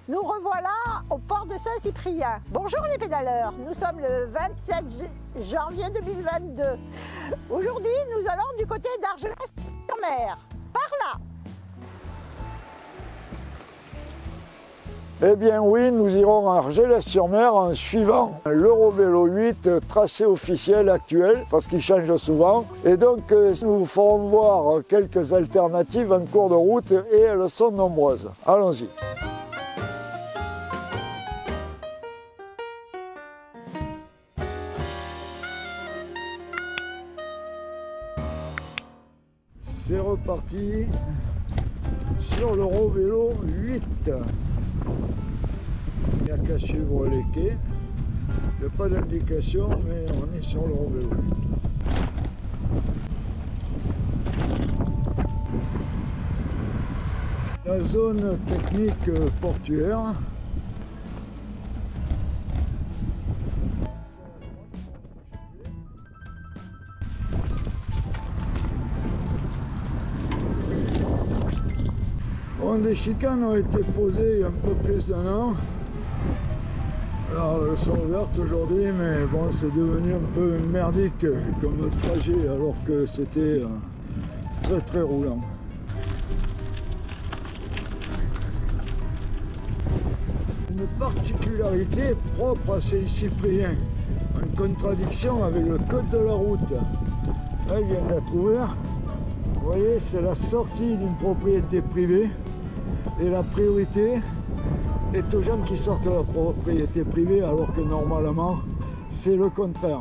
Nous revoilà au port de Saint-Cyprien. Bonjour les pédaleurs, nous sommes le 27 janvier 2022. Aujourd'hui, nous allons du côté d'Argelès-sur-Mer, par là. Eh bien oui, nous irons à Argelès-sur-Mer en suivant l'Eurovélo 8, tracé officiel actuel, parce qu'il change souvent. Et donc nous vous ferons voir quelques alternatives en cours de route et elles sont nombreuses. Allons-y. C'est reparti sur l'Eurovélo 8. Il n'y a qu'à suivre les quais. Il n'y a pas d'indication, mais on est sur l'Eurovélo 8. La zone technique portuaire. Bon, des chicanes ont été posées il y a un peu plus d'1 an. Alors elles sont ouvertes aujourd'hui, mais bon, c'est devenu un peu merdique comme trajet alors que c'était très roulant. Une particularité propre à Saint-Cyprien, en contradiction avec le code de la route. Là, il vient d'être ouvert. Vous voyez, c'est la sortie d'une propriété privée et la priorité est aux gens qui sortent de la propriété privée alors que normalement c'est le contraire.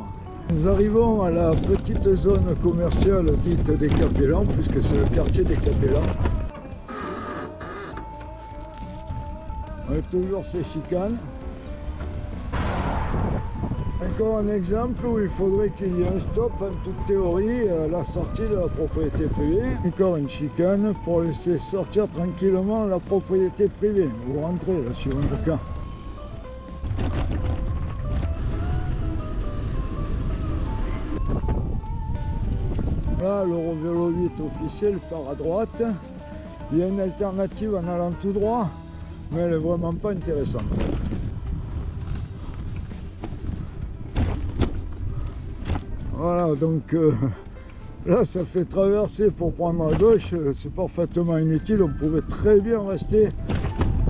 Nous arrivons à la petite zone commerciale dite des Capellans, puisque c'est le quartier des Capellans. On est toujours ces chicanes. Encore un exemple où il faudrait qu'il y ait un stop en toute théorie à la sortie de la propriété privée. Encore une chicane pour laisser sortir tranquillement la propriété privée. Vous rentrez là sur un cas. Là, l'Eurovélo 8 officiel part à droite. Il y a une alternative en allant tout droit, mais elle n'est vraiment pas intéressante. Voilà, donc là ça fait traverser pour prendre à gauche, c'est parfaitement inutile, on pouvait très bien rester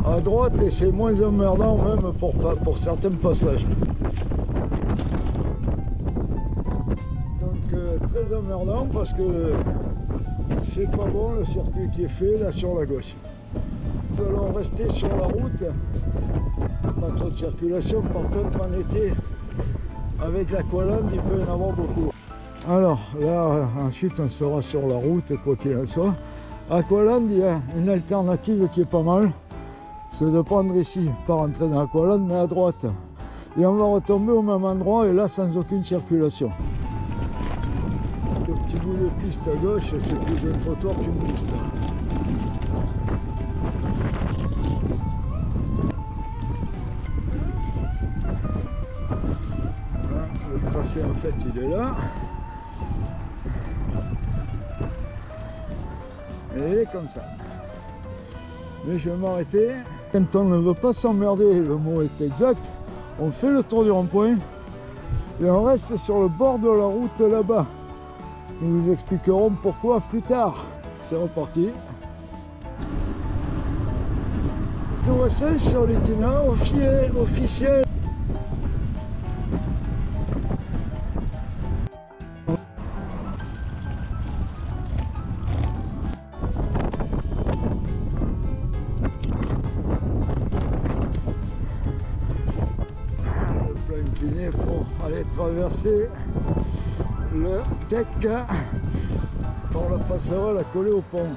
à droite et c'est moins emmerdant même pour certains passages. Donc très emmerdant parce que c'est pas bon le circuit qui est fait là sur la gauche. Nous allons rester sur la route, pas trop de circulation, par contre en été, avec l'Aqualand, il peut y en avoir beaucoup. Alors là, ensuite on sera sur la route, quoi qu'il en soit. Aqualand, il y a une alternative qui est pas mal. C'est de prendre ici, pas rentrer dans Aqualand, mais à droite. Et on va retomber au même endroit, et là sans aucune circulation. Le petit bout de piste à gauche, c'est plus un trottoir qu'une piste. Le tracé en fait il est là. Et il est comme ça. Mais je vais m'arrêter. Quand on ne veut pas s'emmerder, le mot est exact, on fait le tour du rond-point et on reste sur le bord de la route là-bas. Nous vous expliquerons pourquoi plus tard. C'est reparti. Nous voici sur l'itinéraire officiel. Incliné pour aller traverser le Tech pour la passerelle accolée au pont.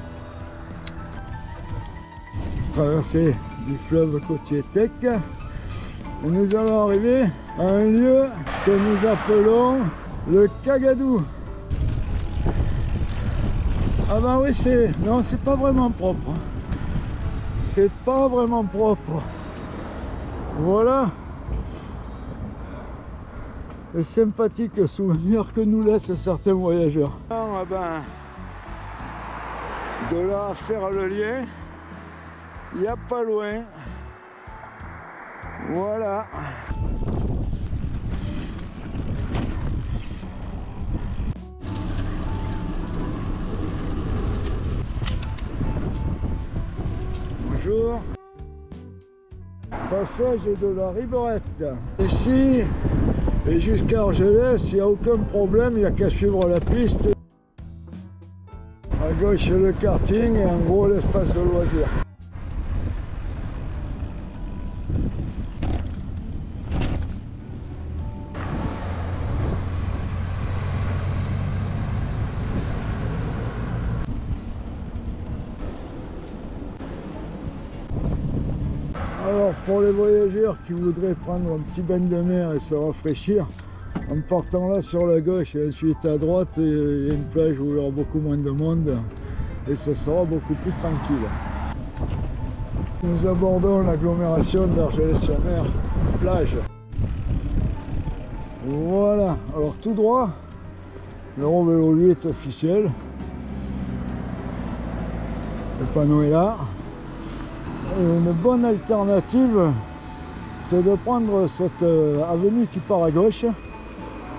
Traversée du fleuve côtier Tech et nous allons arriver à un lieu que nous appelons le Cagadou. Ah ben oui, c'est pas vraiment propre. C'est pas vraiment propre. Voilà les sympathiques souvenirs que nous laissent certains voyageurs. Ah ben, de là à faire le lien, il n'y a pas loin, Voilà. Bonjour. Passage de la Riberette. Ici et jusqu'à Argelès, il n'y a aucun problème, il n'y a qu'à suivre la piste. À gauche le karting et en gros l'espace de loisirs. Alors pour les voyageurs qui voudraient prendre un petit bain de mer et se rafraîchir, en partant là sur la gauche et ensuite à droite, il y a une plage où il y aura beaucoup moins de monde et ça sera beaucoup plus tranquille. Nous abordons l'agglomération d'Argelès-sur-Mer, plage. Voilà, alors tout droit, l'Eurovélo 8 officiel. Le panneau est là. Une bonne alternative, c'est de prendre cette avenue qui part à gauche.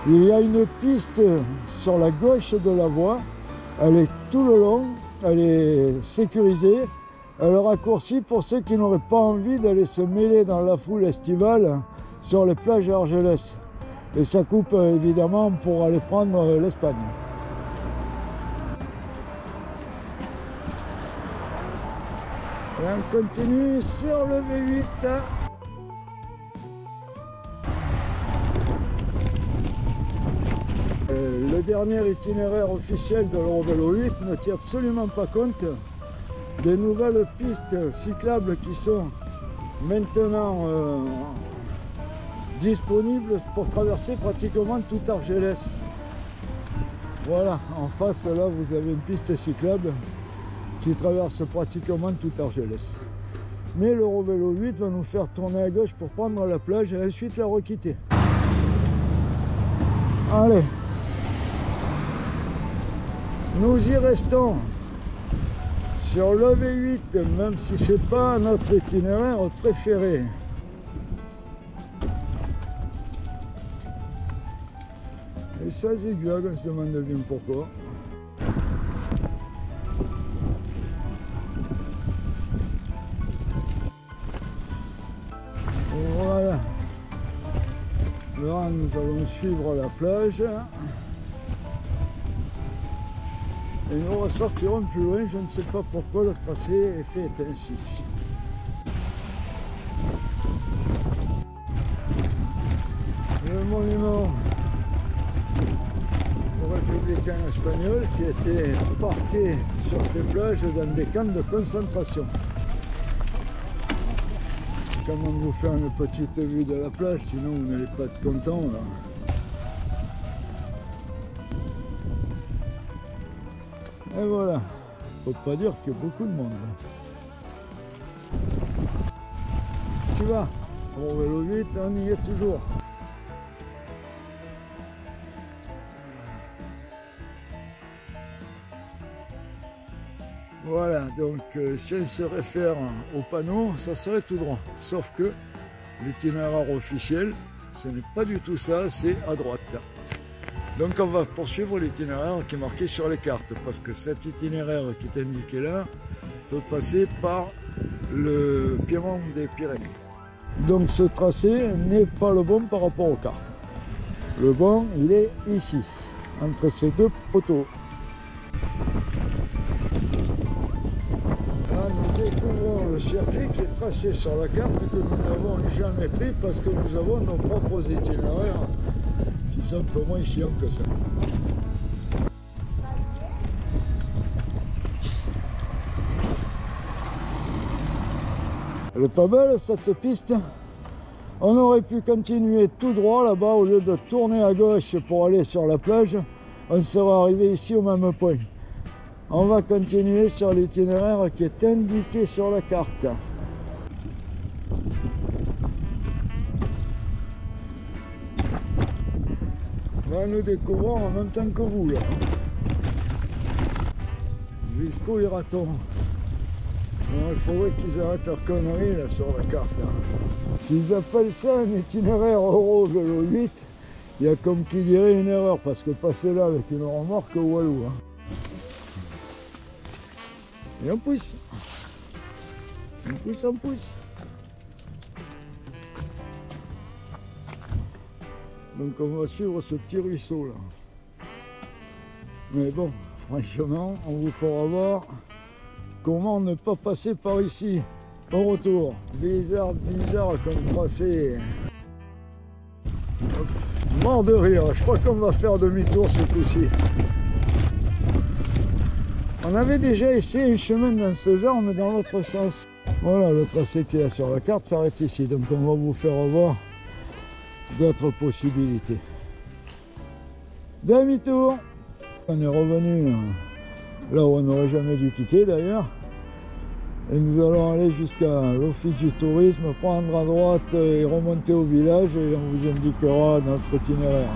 Il y a une piste sur la gauche de la voie, elle est tout le long, elle est sécurisée, elle raccourcit pour ceux qui n'auraient pas envie d'aller se mêler dans la foule estivale sur les plages d'Argelès. Et ça coupe évidemment pour aller prendre l'Espagne. Et on continue sur le V8. Le dernier itinéraire officiel de l'Eurovélo 8 ne tient absolument pas compte des nouvelles pistes cyclables qui sont maintenant disponibles pour traverser pratiquement tout Argelès. Voilà, en face là vous avez une piste cyclable qui traverse pratiquement tout Argelès. Mais l'Eurovélo 8 va nous faire tourner à gauche pour prendre la plage et ensuite la requitter. Allez, nous y restons sur le V8, même si c'est pas notre itinéraire préféré. Et ça zigzag, on se demande bien pourquoi. Voilà. Là, nous allons suivre la plage. Et nous ressortirons plus loin, je ne sais pas pourquoi le tracé est fait ainsi. Le monument républicain espagnol qui était parqué sur ces plages dans des camps de concentration. Comment vous faire une petite vue de la plage, sinon vous n'allez pas être content là. Et voilà, faut pas dire qu'il y a beaucoup de monde. Tu vas, on vélo 8, on y est toujours. Voilà, donc si on se réfère au panneau, ça serait tout droit. Sauf que l'itinéraire officiel, ce n'est pas du tout ça, c'est à droite. Donc on va poursuivre l'itinéraire qui est marqué sur les cartes, parce que cet itinéraire qui est indiqué là peut passer par le piémont des Pyrénées. Donc ce tracé n'est pas le bon par rapport aux cartes. Le bon, il est ici, entre ces deux poteaux. Là, nous découvrons le circuit qui est tracé sur la carte que nous n'avons jamais pris parce que nous avons nos propres itinéraires qui sont un peu moins chiants que ça. Elle est pas belle cette piste. On aurait pu continuer tout droit là-bas au lieu de tourner à gauche pour aller sur la plage. On serait arrivé ici au même point. On va continuer sur l'itinéraire qui est indiqué sur la carte. Là, nous découvrons en même temps que vous là. Jusqu'où ira-t-on? Bon, il faudrait qu'ils arrêtent leur connerie là sur la carte. Hein. S'ils appellent ça un itinéraire Euro-Vélo 8, il y a comme qui dirait une erreur, parce que passer là avec une remorque walou. Hein. Et on pousse. On pousse, on pousse. Donc on va suivre ce petit ruisseau là. Mais bon, franchement, on vous fera voir comment ne pas passer par ici au retour. Bizarre, bizarre comme tracé. Hop. Mort de rire, je crois qu'on va faire demi-tour ce coup-ci. On avait déjà essayé un chemin dans ce genre, mais dans l'autre sens. Voilà, le tracé qu'il y a sur la carte s'arrête ici, donc on va vous faire voir d'autres possibilités. Demi-tour. On est revenu là où on n'aurait jamais dû quitter d'ailleurs. Et nous allons aller jusqu'à l'office du tourisme, prendre à droite et remonter au village et on vous indiquera notre itinéraire.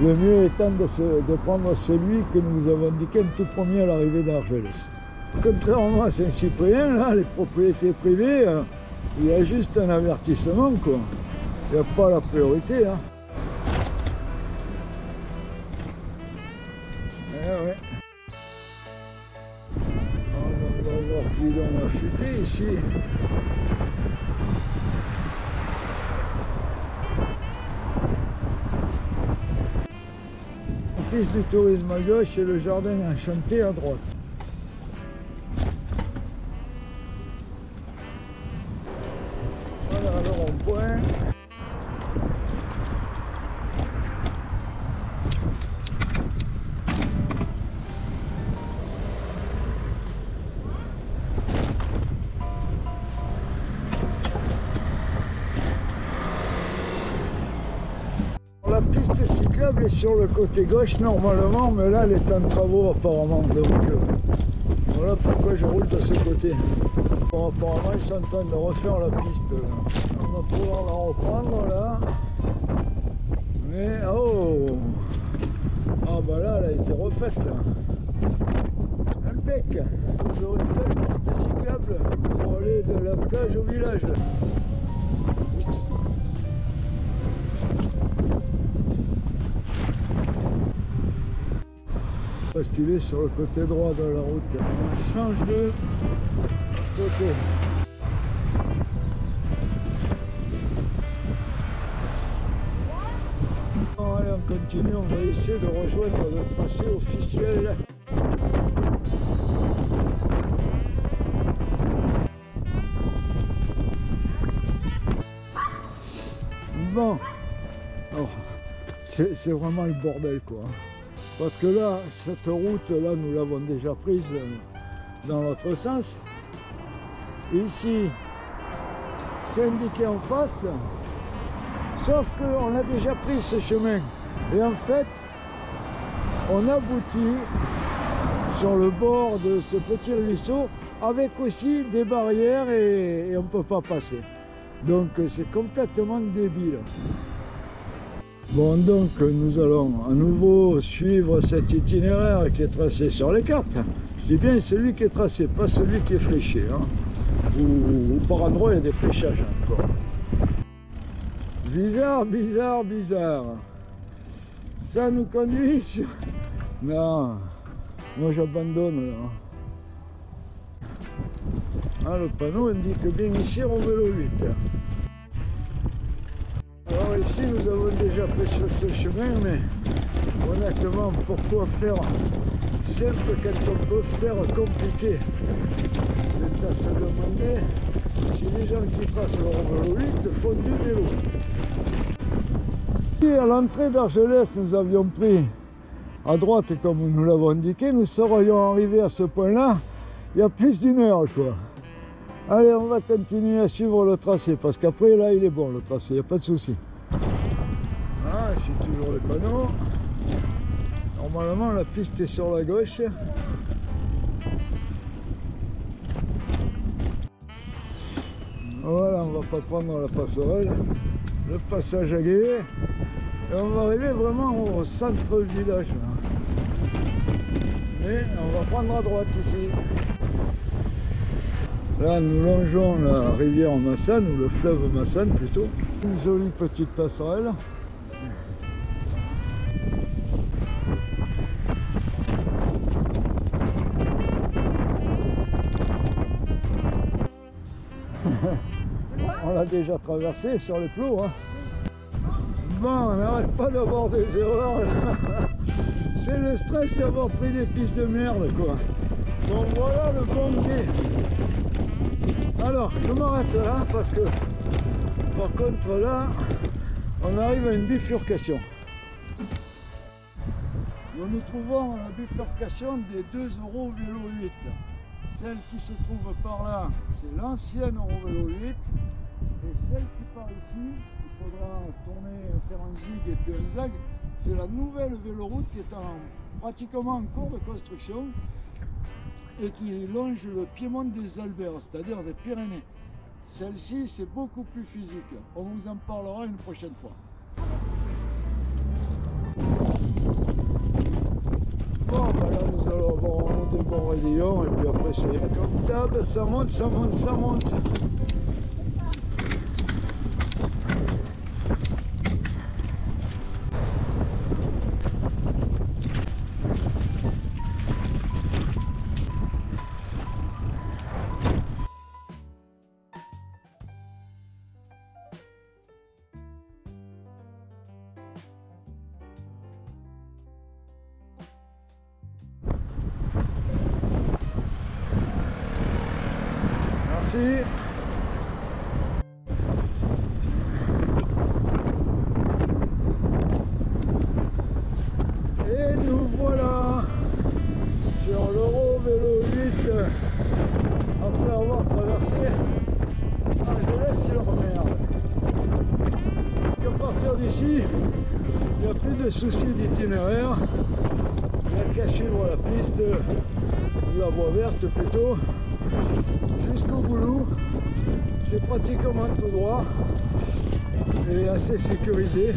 Le mieux étant de prendre celui que nous avons indiqué le tout premier à l'arrivée d'Argelès. Contrairement à Saint-Cyprien, là, les propriétés privées, il y a juste un avertissement, quoi. Il n'y a pas la priorité. Hein. Eh ouais. On va voir qui l'on a chuté ici. L'office du tourisme à gauche et le jardin enchanté à droite. Voilà le rond-point. La piste cyclable est sur le côté gauche normalement, mais là elle est en travaux apparemment, donc voilà pourquoi je roule de ce côté. Bon, apparemment ils sont en train de refaire la piste. On va pouvoir la reprendre là. Mais oh, ah bah là elle a été refaite là. Impec. Vous aurez une belle piste cyclable pour aller de la plage au village. Oups. Basculer sur le côté droit de la route. On change de côté. Bon, allez, on continue, on va essayer de rejoindre le tracé officiel. Bon, alors, c'est vraiment le bordel quoi. Parce que là, cette route, là, nous l'avons déjà prise dans l'autre sens. Ici, c'est indiqué en face. Sauf qu'on a déjà pris ce chemin. Et en fait, on aboutit sur le bord de ce petit ruisseau avec aussi des barrières et on ne peut pas passer. Donc c'est complètement débile. Bon, donc nous allons à nouveau suivre cet itinéraire qui est tracé sur les cartes. Je dis bien celui qui est tracé, pas celui qui est fléché. Hein. Ou par endroit il y a des fléchages encore. Bizarre, bizarre, bizarre. Ça nous conduit sur... Non, moi j'abandonne là. Ah, le panneau indique bien ici on vélo 8. Alors ici nous avons déjà fait sur ce chemin, mais honnêtement pourquoi faire simple quand on peut faire compliqué? C'est à se demander si les gens qui tracent leur vélo 8 font du vélo. Et à l'entrée d'Argelès nous avions pris à droite comme nous l'avons indiqué, nous serions arrivés à ce point là il y a plus d'une heure quoi. Allez, on va continuer à suivre le tracé, parce qu'après, là, il est bon, le tracé, il n'y a pas de souci. Voilà, je suis toujours le panneau. Normalement, la piste est sur la gauche. Voilà, on va pas prendre la passerelle. Le passage à gué. Et on va arriver vraiment au centre-village. Mais on va prendre à droite ici. Là, nous longeons la rivière Massane, ou le fleuve Massane plutôt. Une jolie petite passerelle. On l'a déjà traversé sur les plots. Hein. Bon, on n'arrête pas d'avoir des erreurs là. C'est le stress d'avoir pris des pistes de merde quoi. Bon voilà le bon guet. Alors je m'arrête là parce que par contre là on arrive à une bifurcation. Nous nous trouvons à la bifurcation des deux Eurovélo 8. Celle qui se trouve par là, c'est l'ancienne Eurovélo 8. Et celle qui part ici, il faudra tourner, faire un zig et puis un zag, c'est la nouvelle véloroute qui est pratiquement en cours de construction et qui longe le piémont des Alberts, c'est-à-dire des Pyrénées. Celle-ci, c'est beaucoup plus physique. On vous en parlera une prochaine fois. Bon, ben là, nous allons avoir un monté bon raidillon et puis après, c'est comme d'hab, ça monte, ça monte, ça monte. Merci. Et nous voilà sur l'Eurovélo 8 après avoir traversé Argelès-sur-Mer. À partir d'ici, il n'y a plus de soucis d'itinéraire. Il n'y a qu'à suivre la piste, ou la voie verte plutôt, jusqu'au boulot. C'est pratiquement tout droit et assez sécurisé.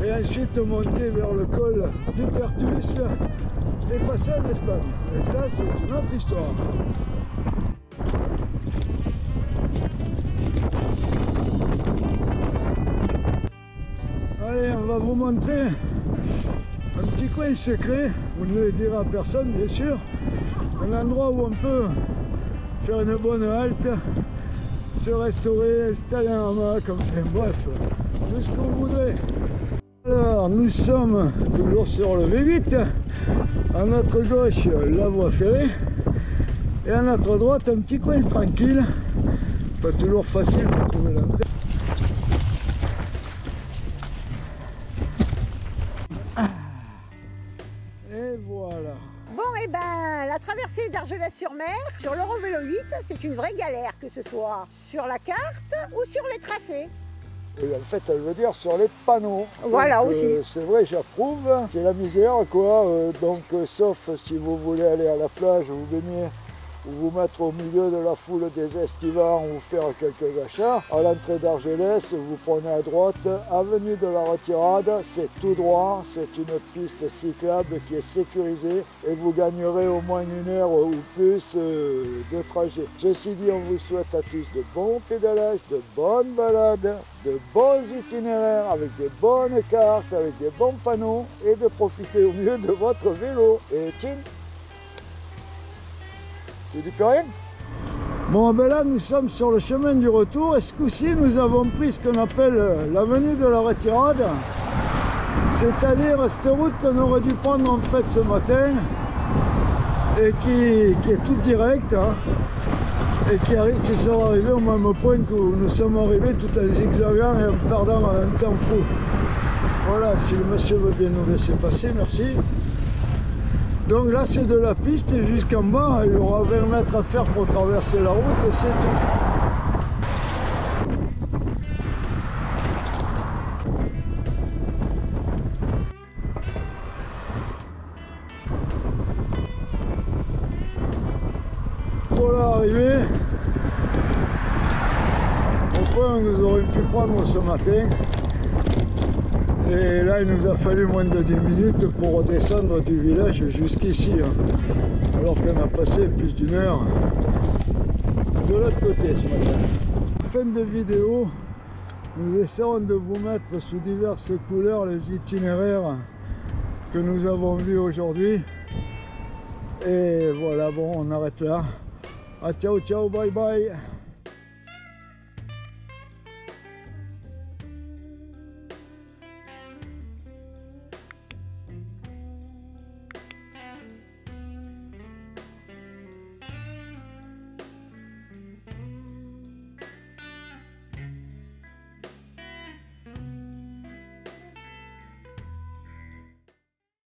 Et ensuite monter vers le col du Pertus et passer en Espagne. Et ça, c'est une autre histoire. Allez, on va vous montrer un petit coin secret. Vous ne le direz à personne, bien sûr. Un endroit où on peut faire une bonne halte, se restaurer, installer un hamac, bref, tout ce que vous voudrez. Alors, nous sommes toujours sur le V8, à notre gauche la voie ferrée, et à notre droite un petit coin tranquille, pas toujours facile de trouver l'entrée. Et voilà. Bon, et ben, la traversée d'Argelès-sur-Mer, sur l'Eurovélo 8, c'est une vraie galère, que ce soit sur la carte ou sur les tracés. Et en fait, elle veut dire sur les panneaux. Voilà. Donc, aussi. C'est vrai, j'approuve. C'est la misère, quoi. Sauf si vous voulez aller à la plage, vous baigner ou vous mettre au milieu de la foule des estivants ou faire quelques achats. À l'entrée d'Argelès, vous prenez à droite, avenue de la Retirade, c'est tout droit, c'est une piste cyclable qui est sécurisée et vous gagnerez au moins 1 heure ou plus de trajet. Ceci dit, on vous souhaite à tous de bons pédalages, de bonnes balades, de bons itinéraires avec des bonnes cartes, avec des bons panneaux et de profiter au mieux de votre vélo. Et tiens, c'est du plus rien. Bon, ben là, nous sommes sur le chemin du retour et ce coup-ci, nous avons pris ce qu'on appelle l'avenue de la Retirade, c'est-à-dire cette route qu'on aurait dû prendre en fait ce matin et qui est toute directe hein, et qui sera arrivée au même point que nous sommes arrivés tout en zigzagant et en perdant un temps fou. Voilà, si le monsieur veut bien nous laisser passer, merci. Donc là c'est de la piste et jusqu'en bas il y aura 20 mètres à faire pour traverser la route et c'est tout. Voilà arrivé au point où nous aurions pu prendre ce matin. Et là, il nous a fallu moins de 10 minutes pour redescendre du village jusqu'ici. Hein. Alors qu'on a passé plus d'1 heure de l'autre côté ce matin. Fin de vidéo, nous essaierons de vous mettre sous diverses couleurs les itinéraires que nous avons vus aujourd'hui. Et voilà, bon, on arrête là. Ah, ciao, ciao, bye bye.